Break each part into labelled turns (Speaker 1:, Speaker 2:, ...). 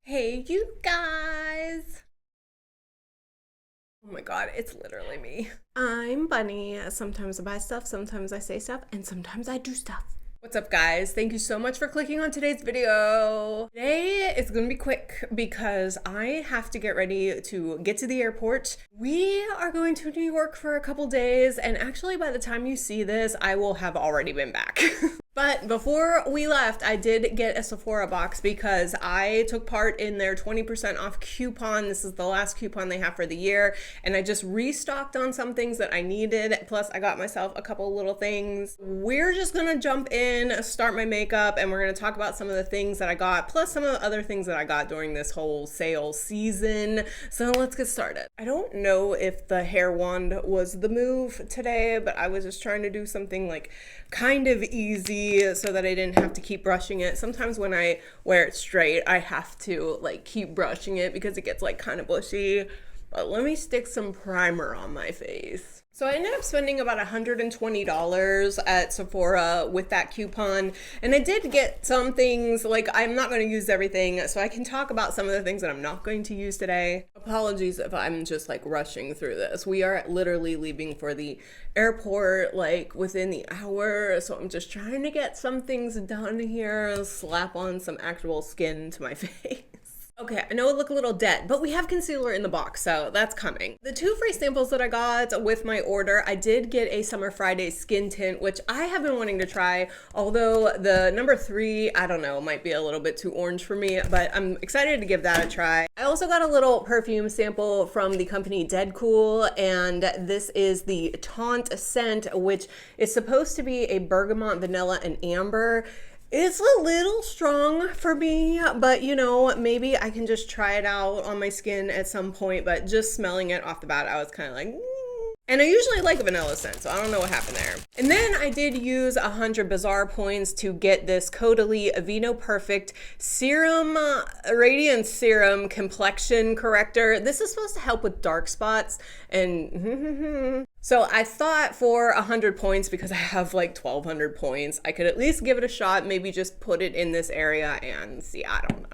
Speaker 1: Hey, you guys! Oh my god, it's literally me. I'm Bunny. Sometimes I buy stuff, sometimes I say stuff, and sometimes I do stuff. What's up, guys? Thank you so much for clicking on today's video. Today is gonna be quick because I have to get ready to get to the airport. We are going to New York for a couple days, and actually by the time you see this, I will have already been back. But before we left, I did get a Sephora box because I took part in their 20% off coupon. This is the last coupon they have for the year, and I just restocked on some things that I needed. Plus, I got myself a couple little things. We're just gonna jump in, start my makeup, and we're gonna talk about some of the things that I got, plus some of the other things that I got during this whole sale season. So let's get started. I don't know if the hair wand was the move today, but I was just trying to do something like kind of easy so that I didn't have to keep brushing it. Sometimes when I wear it straight, I have to like keep brushing it because it gets like kind of bushy. But let me stick some primer on my face. So I ended up spending about $120 at Sephora with that coupon. And I did get some things, like I'm not going to use everything, so I can talk about some of the things that I'm not going to use today. Apologies if I'm just like rushing through this. We are literally leaving for the airport like within the hour, so I'm just trying to get some things done here, slap on some actual skin to my face. Okay, I know it look a little dead, but we have concealer in the box, so that's coming. The two free samples that I got with my order, I did get a Summer Friday skin tint, which I have been wanting to try, although the number 3, I don't know, might be a little bit too orange for me, but I'm excited to give that a try. I also got a little perfume sample from the company Dead Cool, and this is the Taunt scent, which is supposed to be a bergamot, vanilla, and amber. It's a little strong for me, but you know, maybe I can just try it out on my skin at some point, but just smelling it off the bat, I was kind of like, And I usually like a vanilla scent, so I don't know what happened there. And then I did use 100 Bazaar points to get this Caudalie Aveeno Perfect Serum, Radiance Serum Complexion Corrector. This is supposed to help with dark spots, and so I thought for 100 points, because I have like 1,200 points, I could at least give it a shot, maybe just put it in this area and see, I don't know.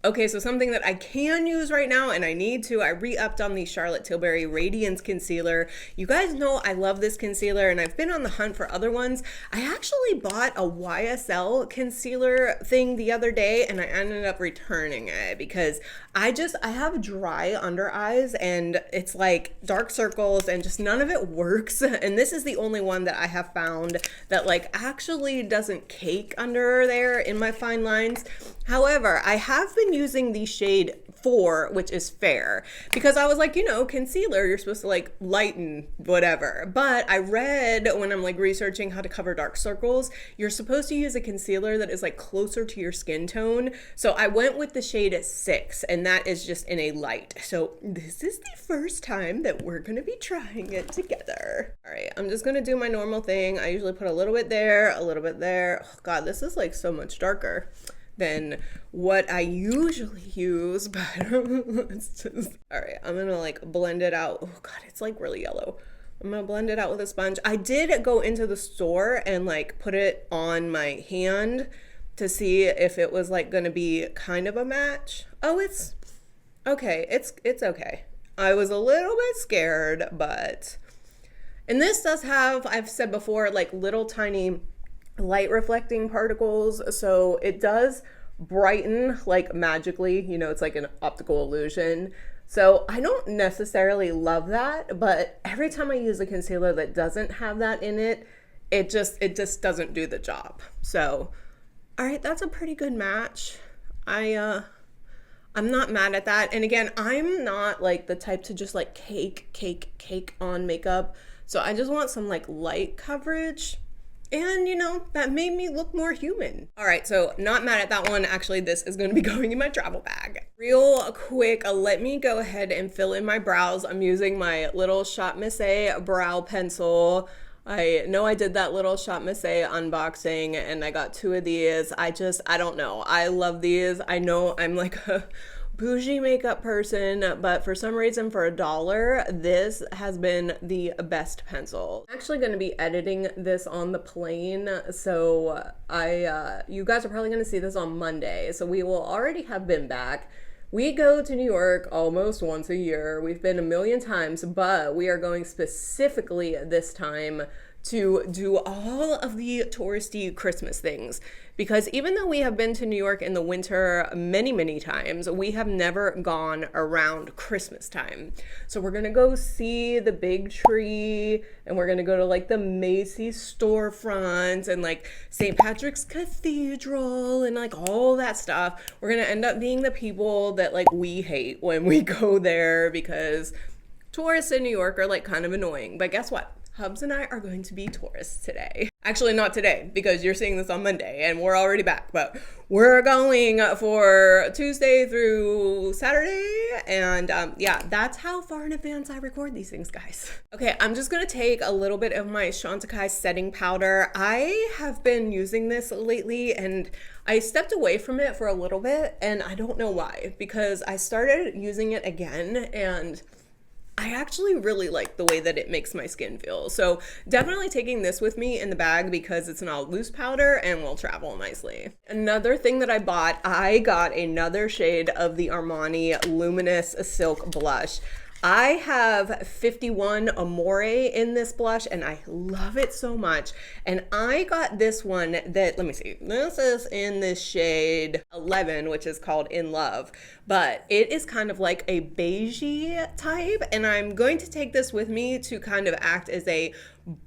Speaker 1: Okay, so something that I can use right now, and I need to, I re-upped on the Charlotte Tilbury Radiance Concealer. You guys know I love this concealer, and I've been on the hunt for other ones. I actually bought a YSL concealer thing the other day, and I ended up returning it because I have dry under eyes, and it's like dark circles, and just none of it works. And this is the only one that I have found that like actually doesn't cake under there in my fine lines. However, I have been using the shade 4, which is fair, because I was like, you know, concealer, you're supposed to like lighten whatever. But I read when I'm like researching how to cover dark circles, you're supposed to use a concealer that is like closer to your skin tone. So I went with the shade 6, and that is just in a light. So this is the first time that we're gonna be trying it together. All right, I'm just gonna do my normal thing. I usually put a little bit there, a little bit there. Oh God, this is like so much darker than what I usually use, but it's just, all right, I'm gonna like blend it out. Oh God, it's like really yellow. I'm gonna blend it out with a sponge. I did go into the store and like put it on my hand to see if it was like gonna be kind of a match. Oh, it's okay, it's okay. I was a little bit scared, but, and this does have, I've said before, like little tiny light reflecting particles, so it does brighten like magically, you know, it's like an optical illusion. So I don't necessarily love that, but every time I use a concealer that doesn't have that in it, it just doesn't do the job. So all right, that's a pretty good match. I'm not mad at that. And again, I'm not like the type to just like cake on makeup, so I just want some like light coverage. And you know, that made me look more human. All right, so not mad at that one. Actually, this is gonna be going in my travel bag. Real quick, let me go ahead and fill in my brows. I'm using my little Shot Missy brow pencil. I know I did that little Shot Missy unboxing, and I got 2 of these. I don't know. I love these. I know I'm like a bougie makeup person, but for some reason for $1, this has been the best pencil. I'm actually going to be editing this on the plane, so you guys are probably going to see this on Monday, so we will already have been back. We go to New York almost once a year. We've been a million times, but we are going specifically this time to do all of the touristy Christmas things, because even though we have been to New York in the winter many times, we have never gone around Christmas time. So we're gonna go see the big tree, and we're gonna go to like the Macy's storefronts and like St. Patrick's Cathedral and like all that stuff. We're gonna end up being the people that like we hate when we go there, because tourists in New York are like kind of annoying. But guess what? Hubs and I are going to be tourists today. Actually, not today, because you're seeing this on Monday and we're already back, but we're going for Tuesday through Saturday. And yeah, that's how far in advance I record these things, guys. Okay, I'm just gonna take a little bit of my Chantecaille setting powder. I have been using this lately and I stepped away from it for a little bit, and I don't know why, because I started using it again and I actually really like the way that it makes my skin feel. So definitely taking this with me in the bag because it's not loose powder and will travel nicely. Another thing that I got another shade of the Armani Luminous Silk Blush. I have 51 Amore in this blush and I love it so much. And I got this one that, let me see, this is in this shade 11, which is called In Love, but it is kind of like a beigey type. And I'm going to take this with me to kind of act as a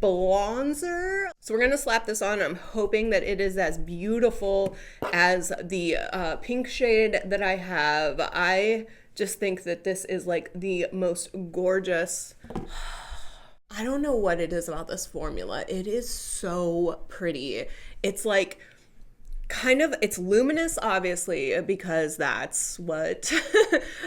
Speaker 1: bronzer. So we're gonna slap this on. I'm hoping that it is as beautiful as the pink shade that I have. I just think that this is like the most gorgeous. I don't know what it is about this formula. It is so pretty. It's like kind of, it's luminous, obviously, because that's what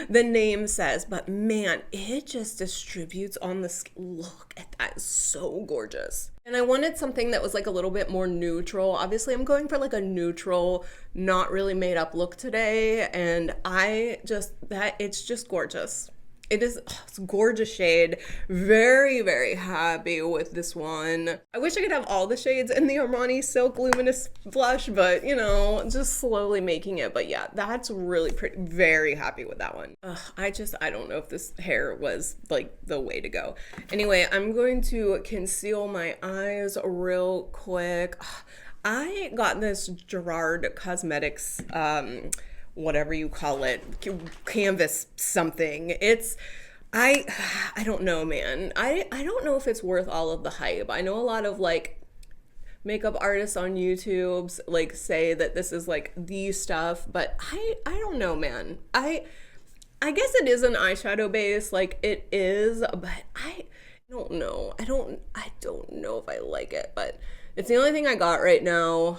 Speaker 1: the name says, but man, it just distributes on the skin. Look at that, it's so gorgeous. And I wanted something that was like a little bit more neutral. Obviously, I'm going for like a neutral, not really made up look today, and it's just gorgeous. It's a gorgeous shade. Very happy with this one. I wish I could have all the shades in the Armani Silk Luminous Blush, but you know, just slowly making it. But yeah, that's really pretty. Very happy with that one. I don't know if this hair was like the way to go. Anyway, I'm going to conceal my eyes real quick. I got this Gerard Cosmetics whatever you call it, canvas something. I don't know, man. I don't know if it's worth all of the hype. I know a lot of like makeup artists on YouTube like say that this is like the stuff, but I don't know, man. I guess it is an eyeshadow base, like it is, but I don't know. I don't know if I like it, but it's the only thing I got right now,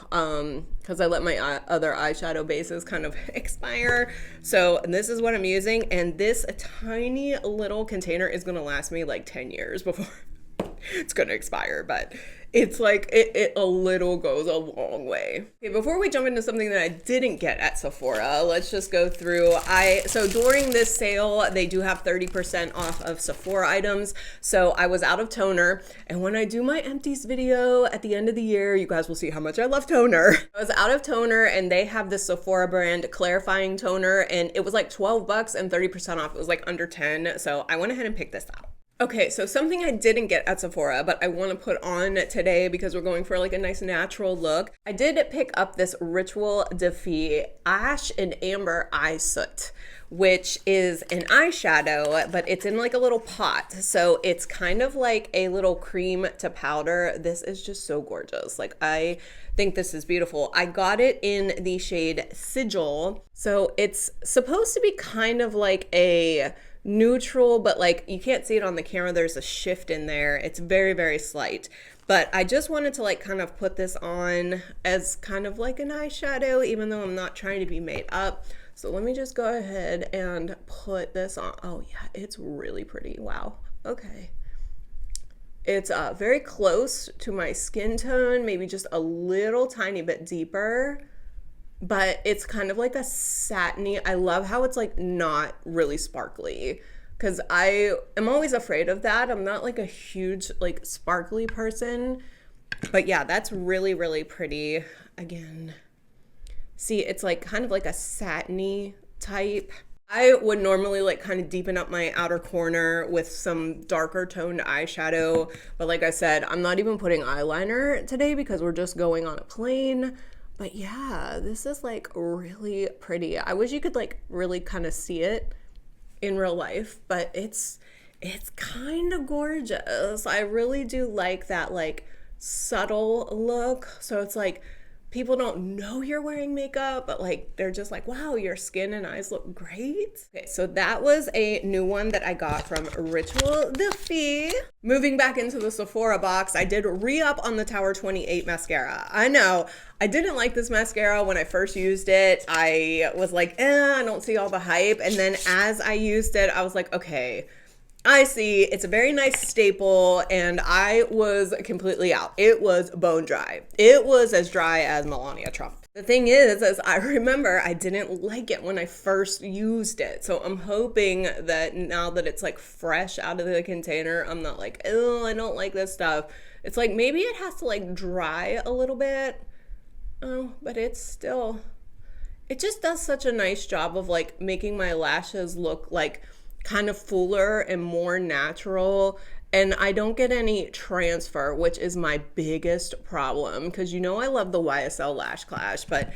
Speaker 1: because I let my other eyeshadow bases kind of expire. So this is what I'm using, and this tiny little container is gonna last me like 10 years before it's gonna expire, but it's like it a little goes a long way. Okay, before we jump into something that I didn't get at Sephora, let's just go through. So during this sale, they do have 30% off of Sephora items. So I was out of toner, and when I do my empties video at the end of the year, you guys will see how much I love toner. I was out of toner, and they have this Sephora brand clarifying toner, and it was like 12 bucks and 30% off. It was like under 10. So I went ahead and picked this out. Okay, so something I didn't get at Sephora, but I want to put on today because we're going for like a nice natural look. I did pick up this Ritual Defy Ash and Amber Eye Soot, which is an eyeshadow, but it's in like a little pot. So it's kind of like a little cream to powder. This is just so gorgeous. Like, I think this is beautiful. I got it in the shade Sigil. So it's supposed to be kind of like a neutral, but like you can't see it on the camera. There's a shift in there. It's very slight, but I just wanted to like kind of put this on as kind of like an eyeshadow, even though I'm not trying to be made up. So let me just go ahead and put this on. Oh yeah, it's really pretty. Wow. Okay. It's very close to my skin tone, maybe just a little tiny bit deeper. but it's kind of like a satiny. I love how it's like not really sparkly because I am always afraid of that. I'm not like a huge like sparkly person, but yeah, that's really, really pretty. Again, see, it's like kind of like a satiny type. I would normally like kind of deepen up my outer corner with some darker toned eyeshadow, but like I said, I'm not even putting eyeliner today because we're just going on a plane. But yeah, this is like really pretty. I wish you could like really kind of see it in real life, but it's kind of gorgeous. I really do like that like subtle look. So it's like people don't know you're wearing makeup, but like they're just like, wow, your skin and eyes look great. Okay, so that was a new one that I got from Ritual de Fille. Moving back into the Sephora box, I did re-up on the Tower 28 mascara. I know, I didn't like this mascara when I first used it. I was like, I don't see all the hype. And then as I used it, I was like, okay, I see, it's a very nice staple, and I was completely out. It was bone dry. It was as dry as Melania Trump. The thing is I remember I didn't like it when I first used it. So I'm hoping that now that it's like fresh out of the container, I'm not like, oh, I don't like this stuff. It's like maybe it has to like dry a little bit. Oh, but it's still, it just does such a nice job of like making my lashes look like kind of fuller and more natural, and I don't get any transfer, which is my biggest problem because you know I love the YSL Lash Clash, but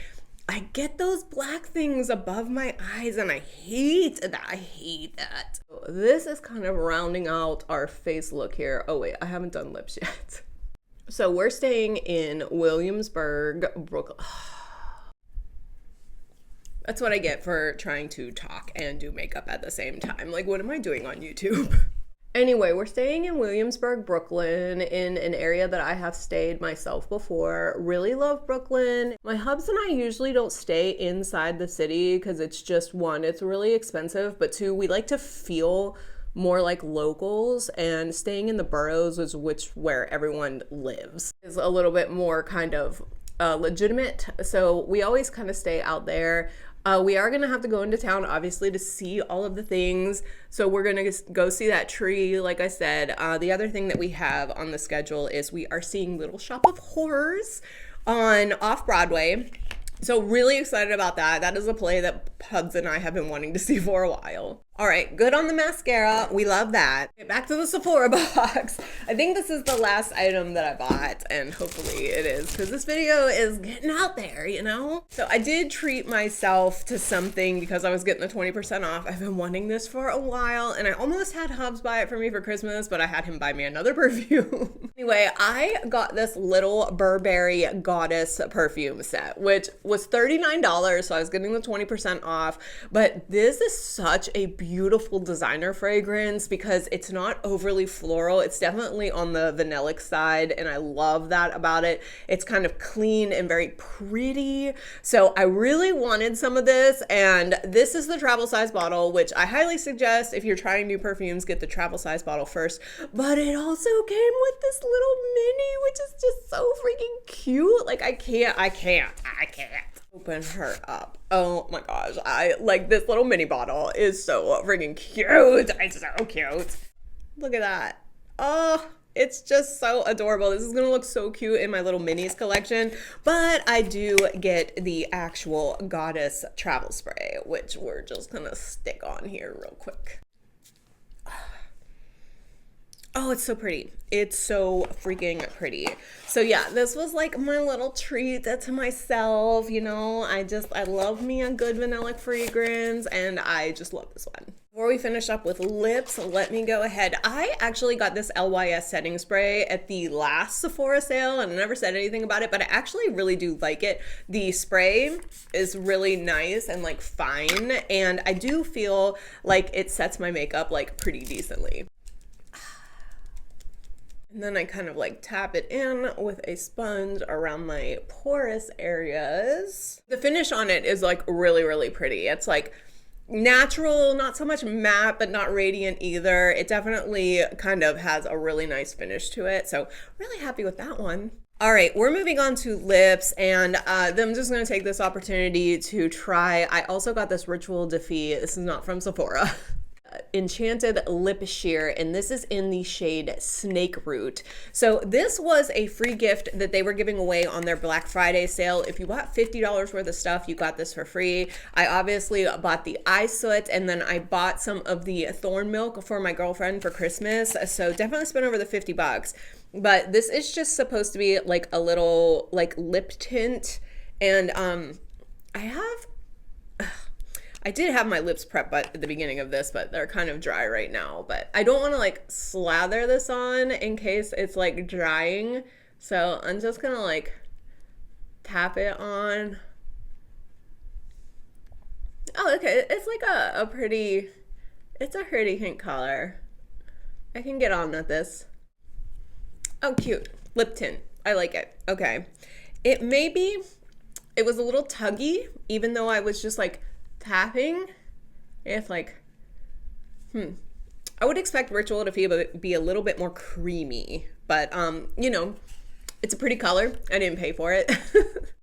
Speaker 1: I get those black things above my eyes and I hate that. I hate that. This is kind of rounding out our face look here. Oh wait, I haven't done lips yet. So we're staying in Williamsburg, Brooklyn. That's what I get for trying to talk and do makeup at the same time. Like, what am I doing on YouTube? Anyway, we're staying in Williamsburg, Brooklyn, in an area that I have stayed myself before. Really love Brooklyn. My hubs and I usually don't stay inside the city because it's just, one, it's really expensive, but two, we like to feel more like locals, and staying in the boroughs is where everyone lives is a little bit more kind of legitimate. So we always kind of stay out there. We are gonna have to go into town, obviously, to see all of the things. So we're gonna go see that tree, like I said. The other thing that we have on the schedule is we are seeing Little Shop of Horrors on Off-Broadway. So really excited about that. That is a play that Pubs and I have been wanting to see for a while. All right, good on the mascara. We love that. Okay, back to the Sephora box. I think this is the last item that I bought, and hopefully it is, because this video is getting out there, you know? So I did treat myself to something because I was getting the 20% off. I've been wanting this for a while, and I almost had Hubs buy it for me for Christmas, but I had him buy me another perfume. Anyway, I got this little Burberry Goddess perfume set, which was $39, so I was getting the 20% off, but this is such a beautiful designer fragrance because it's not overly floral. It's definitely on the vanillic side, and I love that about it. It's kind of clean and very pretty. So I really wanted some of this, and this is the travel size bottle, which I highly suggest if you're trying new perfumes, get the travel size bottle first. But it also came with this little mini, which is just so freaking cute. Like I can't open her up. Oh my gosh, I like this little mini bottle is so freaking cute. It's so cute. Look at that. Oh, it's just so adorable. This is gonna look so cute in my little minis collection, but I do get the actual Goddess travel spray, which we're just gonna stick on here real quick. Oh, it's so pretty. It's so freaking pretty. So yeah, this was like my little treat to myself, you know. I love me a good vanilla fragrance, and I just love this one. Before we finish up with lips, let me go ahead. I actually got this LYS setting spray at the last Sephora sale, and I never said anything about it, but I actually really do like it. The spray is really nice and like fine, and I do feel like it sets my makeup like pretty decently. And then I kind of like tap it in with a sponge around my porous areas. The finish on it is like really, really pretty. It's like natural, not so much matte, but not radiant either. It definitely kind of has a really nice finish to it. So really happy with that one. All right, we're moving on to lips, and I'm just gonna take this opportunity to try. I also got this Ritual Defeat. This is not from Sephora. Enchanted Lip Sheer, and this is in the shade Snake Root. So this was a free gift that they were giving away on their Black Friday sale. If you bought $50 worth of stuff, you got this for free. I obviously bought the eye soot, and then I bought some of the Thorn Milk for my girlfriend for Christmas. So definitely spent over the 50 bucks. But this is just supposed to be like a little like lip tint, and I did have my lips prepped at the beginning of this, but they're kind of dry right now. But I don't want to like slather this on in case it's like drying. So I'm just gonna like tap it on. Oh, okay. It's like a pretty, it's a pretty pink color. I can get on with this. Oh, cute. Lip tint. I like it. Okay. It was a little tuggy, even though I was just like tapping. It's like, I would expect Ritual to be a little bit more creamy, but you know, it's a pretty color. I didn't pay for it.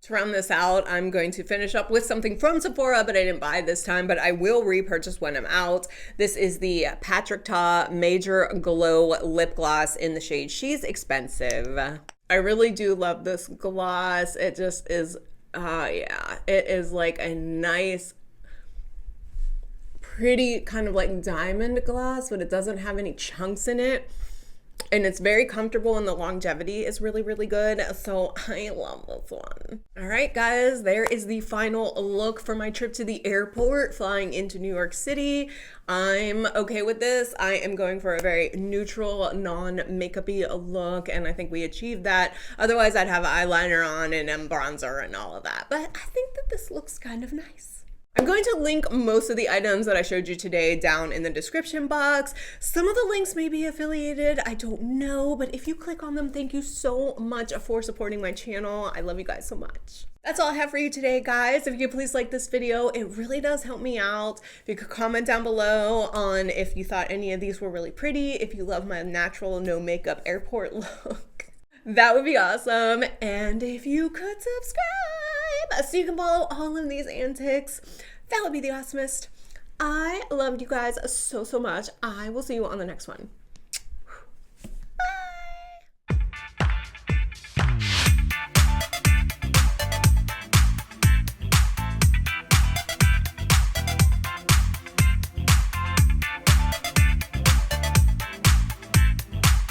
Speaker 1: To round this out, I'm going to finish up with something from Sephora, but I didn't buy it this time, but I will repurchase when I'm out. This is the Patrick Ta Major Glow Lip Gloss in the shade She's Expensive. I really do love this gloss. It just is, yeah, it is like a nice, pretty kind of like diamond gloss, but it doesn't have any chunks in it. And it's very comfortable, and the longevity is really, really good. So I love this one. All right, guys, there is the final look for my trip to the airport flying into New York City. I'm okay with this. I am going for a very neutral, non-makeup-y look, and I think we achieved that. Otherwise, I'd have eyeliner on and bronzer and all of that. But I think that this looks kind of nice. I'm going to link most of the items that I showed you today down in the description box. Some of the links may be affiliated, I don't know, but if you click on them, thank you so much for supporting my channel. I love you guys so much. That's all I have for you today, guys. If you could please like this video, it really does help me out. If you could comment down below on if you thought any of these were really pretty, if you love my natural, no makeup airport look. That would be awesome. And if you could subscribe so you can follow all of these antics, that would be the awesomest. I loved you guys so, so much. I will see you on the next one.